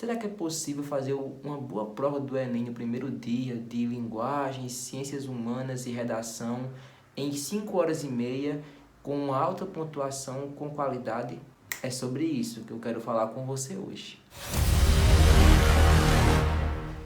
Será que é possível fazer uma boa prova do Enem no primeiro dia de linguagem, ciências humanas e redação em 5 horas e meia com alta pontuação, com qualidade? É sobre isso que eu quero falar com você hoje.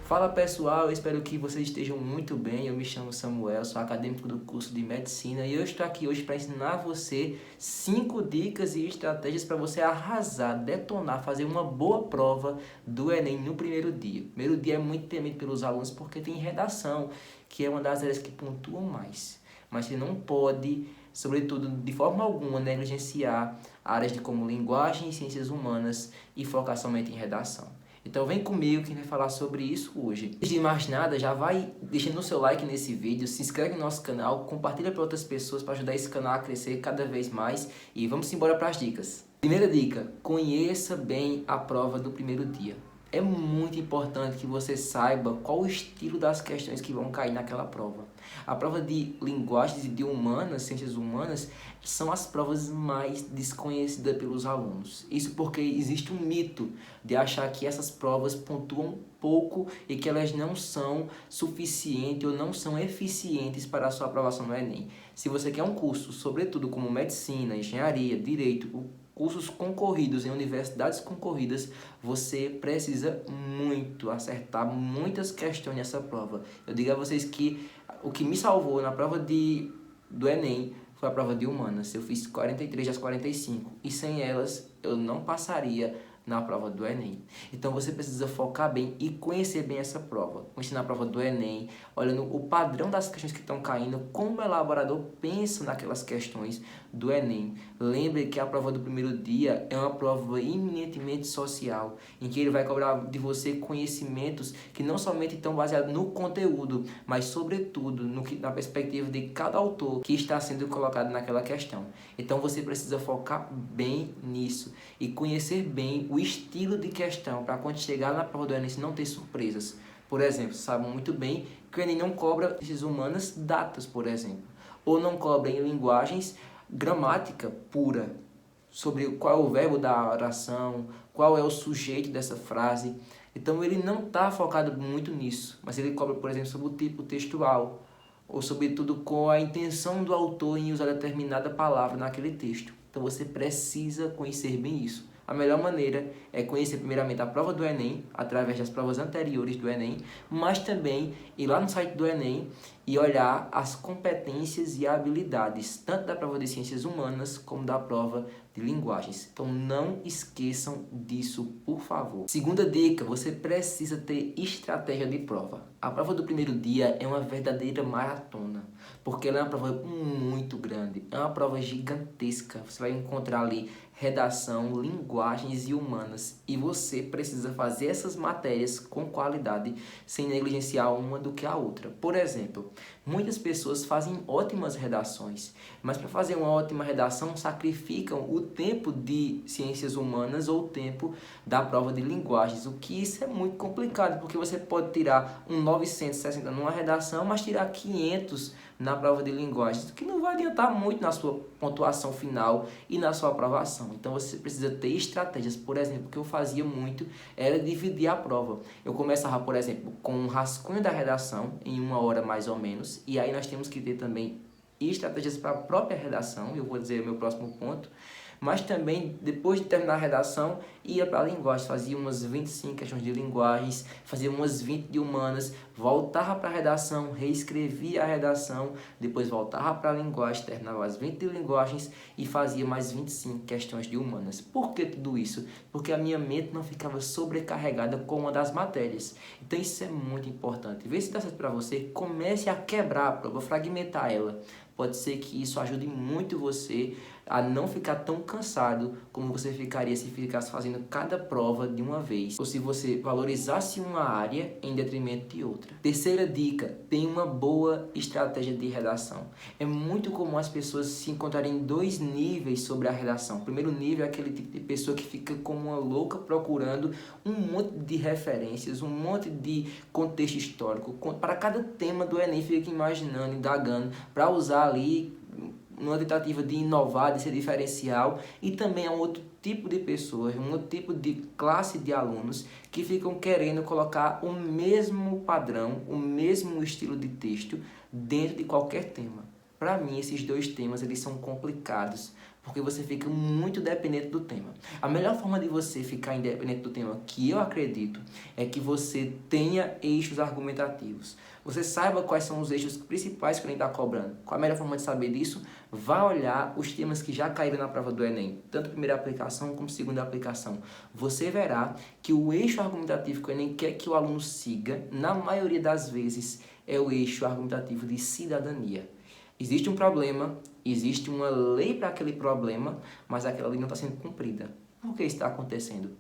Fala pessoal, eu espero que vocês estejam muito bem. Eu me chamo Samuel, sou acadêmico do curso de Medicina e eu estou aqui hoje para ensinar você 5 dicas e estratégias para você arrasar, detonar, fazer uma boa prova do Enem no primeiro dia. O primeiro dia é muito temido pelos alunos porque tem redação, que é uma das áreas que pontuam mais. Mas você não pode, sobretudo de forma alguma, negligenciar áreas de como linguagem e ciências humanas e focar somente em redação. Então vem comigo que a gente vai falar sobre isso hoje. Antes de mais nada, já vai deixando o seu like nesse vídeo, se inscreve no nosso canal, compartilha para outras pessoas para ajudar esse canal a crescer cada vez mais e vamos embora para as dicas. Primeira dica, conheça bem a prova do primeiro dia. É muito importante que você saiba qual o estilo das questões que vão cair naquela prova. A prova de linguagens e de humanas, ciências humanas, são as provas mais desconhecidas pelos alunos. Isso porque existe um mito de achar que essas provas pontuam pouco e que elas não são suficientes ou não são eficientes para a sua aprovação no Enem. Se você quer um curso, sobretudo como medicina, engenharia, direito, cursos concorridos em universidades concorridas, você precisa muito acertar muitas questões nessa prova. Eu digo a vocês que o que me salvou na prova do Enem foi a prova de humanas. Eu fiz 43 das 45 e sem elas eu não passaria na prova do Enem. Então você precisa focar bem e conhecer bem essa prova. Conhecer na prova do Enem, olhando o padrão das questões que estão caindo, como o elaborador pensa naquelas questões do Enem. Lembre que a prova do primeiro dia é uma prova eminentemente social, em que ele vai cobrar de você conhecimentos que não somente estão baseados no conteúdo, mas sobretudo na perspectiva de cada autor que está sendo colocado naquela questão. Então você precisa focar bem nisso e conhecer bem o estilo de questão para quando chegar na prova do Enem não ter surpresas. Por exemplo, sabem muito bem que o Enem não cobra ciências humanas datas, por exemplo, ou não cobra em linguagens gramática pura, sobre qual é o verbo da oração, qual é o sujeito dessa frase. Então ele não está focado muito nisso, mas ele cobra, por exemplo, sobre o tipo textual, ou sobretudo com a intenção do autor em usar determinada palavra naquele texto. Então você precisa conhecer bem isso. A melhor maneira é conhecer primeiramente a prova do Enem, através das provas anteriores do Enem, mas também ir lá no site do Enem e olhar as competências e habilidades, tanto da prova de ciências humanas como da prova de linguagens. Então não esqueçam disso, por favor. Segunda dica, você precisa ter estratégia de prova. A prova do primeiro dia é uma verdadeira maratona, porque ela é uma prova muito grande, é uma prova gigantesca. Você vai encontrar ali redação, linguagens e humanas, e você precisa fazer essas matérias com qualidade, sem negligenciar uma do que a outra. Por exemplo, muitas pessoas fazem ótimas redações, mas para fazer uma ótima redação sacrificam o tempo de ciências humanas ou o tempo da prova de linguagens, o que isso é muito complicado, porque você pode tirar um 960 numa redação, mas tirar 500 na prova de linguagens, o que não vai adiantar muito na sua pontuação final e na sua aprovação. Então você precisa ter estratégias. Por exemplo, o que eu fazia muito era dividir a prova. Eu começava, por exemplo, com um rascunho da redação em 1 hora mais ou menos, e aí nós temos que ter também estratégias para a própria redação, eu vou dizer o meu próximo ponto, mas também, depois de terminar a redação, ia para a linguagem, fazia umas 25 questões de linguagens, fazia umas 20 de humanas, voltava para a redação, reescrevia a redação, depois voltava para a linguagem, terminava as 20 de linguagens e fazia mais 25 questões de humanas. Por que tudo isso? Porque a minha mente não ficava sobrecarregada com uma das matérias. Então isso é muito importante. Vê se dá certo para você, comece a quebrar a prova, fragmentar ela. Pode ser que isso ajude muito você a não ficar tão cansado como você ficaria se ficasse fazendo cada prova de uma vez, ou se você valorizasse uma área em detrimento de outra. Terceira dica, tem uma boa estratégia de redação. É muito comum as pessoas se encontrarem em 2 níveis sobre a redação. O primeiro nível é aquele tipo de pessoa que fica como uma louca procurando um monte de referências, um monte de contexto histórico. Para cada tema do Enem, fica imaginando, indagando, para usar ali numa tentativa de inovar, de ser diferencial, e também é um outro tipo de pessoas, um outro tipo de classe de alunos que ficam querendo colocar o mesmo padrão, o mesmo estilo de texto dentro de qualquer tema. Para mim, esses dois temas eles são complicados, porque você fica muito dependente do tema. A melhor forma de você ficar independente do tema, que eu acredito, é que você tenha eixos argumentativos. Você saiba quais são os eixos principais que ele está cobrando. Qual a melhor forma de saber disso? Vá olhar os temas que já caíram na prova do Enem, tanto primeira aplicação como segunda aplicação. Você verá que o eixo argumentativo que o Enem quer que o aluno siga, na maioria das vezes, é o eixo argumentativo de cidadania. Existe um problema, existe uma lei para aquele problema, mas aquela lei não está sendo cumprida. Por que isso está acontecendo?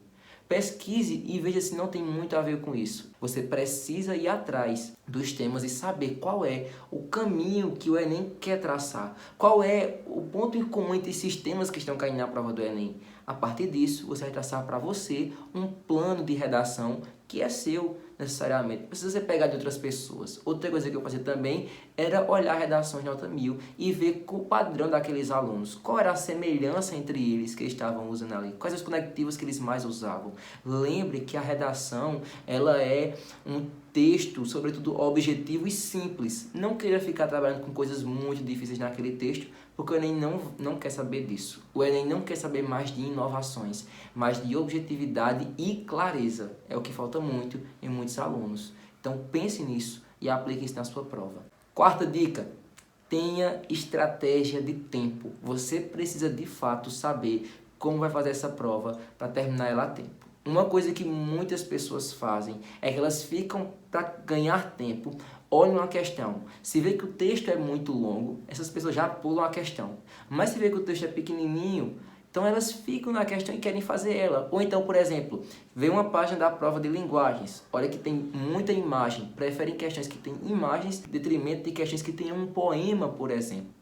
Pesquise e veja se não tem muito a ver com isso. Você precisa ir atrás dos temas e saber qual é o caminho que o Enem quer traçar. Qual é o ponto em comum entre esses temas que estão caindo na prova do Enem. A partir disso, você vai traçar para você um plano de redação que é seu, necessariamente. Não precisa você pegar de outras pessoas. Outra coisa que eu fazia também era olhar redações de nota 1000 e ver o padrão daqueles alunos. Qual era a semelhança entre eles que estavam usando ali? Quais os conectivos que eles mais usavam? Lembre que a redação, ela é um texto, sobretudo objetivo e simples. Não queira ficar trabalhando com coisas muito difíceis naquele texto, porque o Enem não quer saber disso. O Enem não quer saber mais de inovações, mas de objetividade e clareza. É o que falta muito em muitos alunos. Então pense nisso e aplique isso na sua prova. Quarta dica: tenha estratégia de tempo. Você precisa de fato saber como vai fazer essa prova para terminar ela a tempo. Uma coisa que muitas pessoas fazem é que elas ficam, para ganhar tempo, olham a questão. Se vê que o texto é muito longo, essas pessoas já pulam a questão. Mas se vê que o texto é pequenininho, então elas ficam na questão e querem fazer ela. Ou então, por exemplo, vê uma página da prova de linguagens, olha que tem muita imagem, preferem questões que têm imagens em detrimento de questões que têm um poema, por exemplo.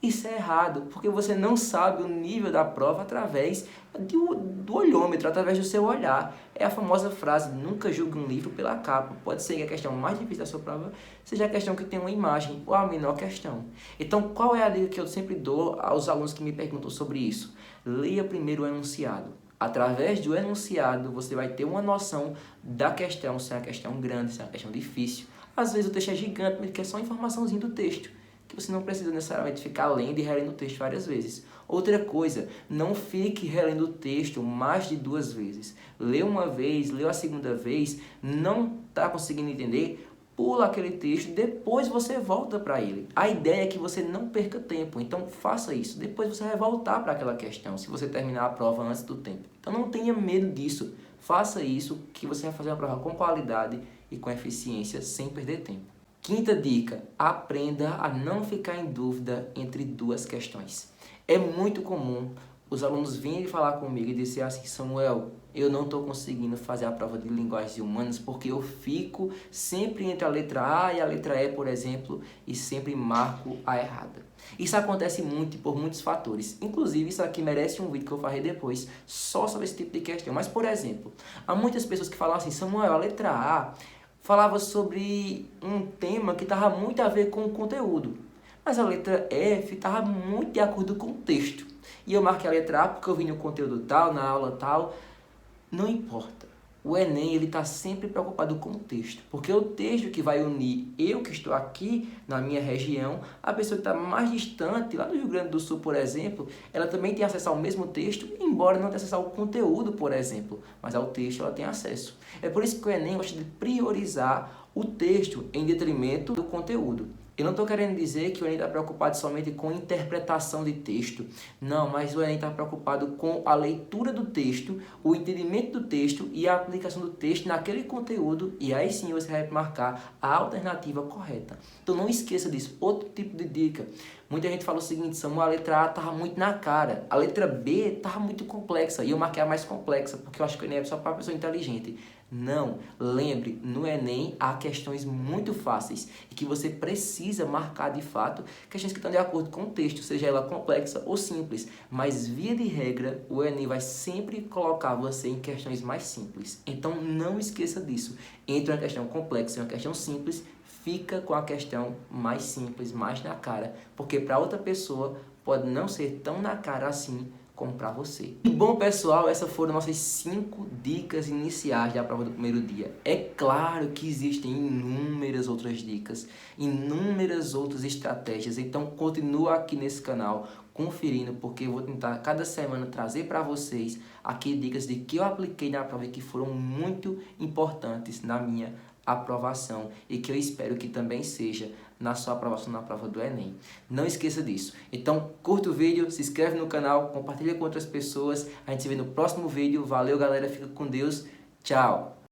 Isso é errado, porque você não sabe o nível da prova através do olhômetro, através do seu olhar. É a famosa frase: nunca julgue um livro pela capa. Pode ser que a questão mais difícil da sua prova seja a questão que tem uma imagem, ou a menor questão. Então, qual é a dica que eu sempre dou aos alunos que me perguntam sobre isso? Leia primeiro o enunciado. Através do enunciado, você vai ter uma noção da questão, se é uma questão grande, se é uma questão difícil. Às vezes o texto é gigante, mas quer só informaçãozinha do texto, que você não precisa necessariamente ficar lendo e relendo o texto várias vezes. Outra coisa, não fique relendo o texto mais de 2 vezes. Lê uma vez, lê a segunda vez, não está conseguindo entender, pula aquele texto, depois você volta para ele. A ideia é que você não perca tempo, então faça isso. Depois você vai voltar para aquela questão, se você terminar a prova antes do tempo. Então não tenha medo disso. Faça isso, que você vai fazer uma prova com qualidade e com eficiência, sem perder tempo. Quinta dica: aprenda a não ficar em dúvida entre 2 questões. É muito comum os alunos virem falar comigo e dizer assim: Samuel, eu não estou conseguindo fazer a prova de linguagens humanas porque eu fico sempre entre a letra A e a letra E, por exemplo, e sempre marco a errada. Isso acontece muito e por muitos fatores. Inclusive, isso aqui merece um vídeo que eu farei depois só sobre esse tipo de questão. Mas, por exemplo, há muitas pessoas que falam assim: Samuel, a letra A falava sobre um tema que estava muito a ver com o conteúdo, mas a letra F estava muito de acordo com o texto. E eu marquei a letra A porque eu vi no conteúdo tal, na aula tal. Não importa. O Enem está sempre preocupado com o texto, porque é o texto que vai unir eu que estou aqui na minha região, a pessoa que está mais distante, lá no Rio Grande do Sul, por exemplo, ela também tem acesso ao mesmo texto, embora não tenha acesso ao conteúdo, por exemplo, mas ao texto ela tem acesso. É por isso que o Enem gosta de priorizar o texto em detrimento do conteúdo. Eu não estou querendo dizer que o Enem está preocupado somente com interpretação de texto. Não, mas o Enem está preocupado com a leitura do texto, o entendimento do texto e a aplicação do texto naquele conteúdo. E aí sim você vai marcar a alternativa correta. Então não esqueça disso. Outro tipo de dica. Muita gente fala o seguinte: Samuel, a letra A estava muito na cara. A letra B estava muito complexa. E eu marquei a mais complexa, porque eu acho que o Enem é só para pessoa inteligente. Não, lembre, no Enem há questões muito fáceis e que você precisa marcar de fato questões que estão de acordo com o texto, seja ela complexa ou simples. Mas via de regra, o Enem vai sempre colocar você em questões mais simples. Então não esqueça disso. Entre uma questão complexa e uma questão simples, fica com a questão mais simples, mais na cara, porque para outra pessoa pode não ser tão na cara assim como para você. E bom, pessoal, essas foram nossas 5 dicas iniciais da prova do primeiro dia. É claro que existem inúmeras outras dicas, inúmeras outras estratégias, então continua aqui nesse canal conferindo, porque eu vou tentar cada semana trazer para vocês aqui dicas de que eu apliquei na prova e que foram muito importantes na minha aprovação e que eu espero que também seja na sua aprovação na prova do Enem. Não esqueça disso. Então, curta o vídeo, se inscreve no canal, compartilha com outras pessoas. A gente se vê no próximo vídeo. Valeu, galera. Fica com Deus. Tchau.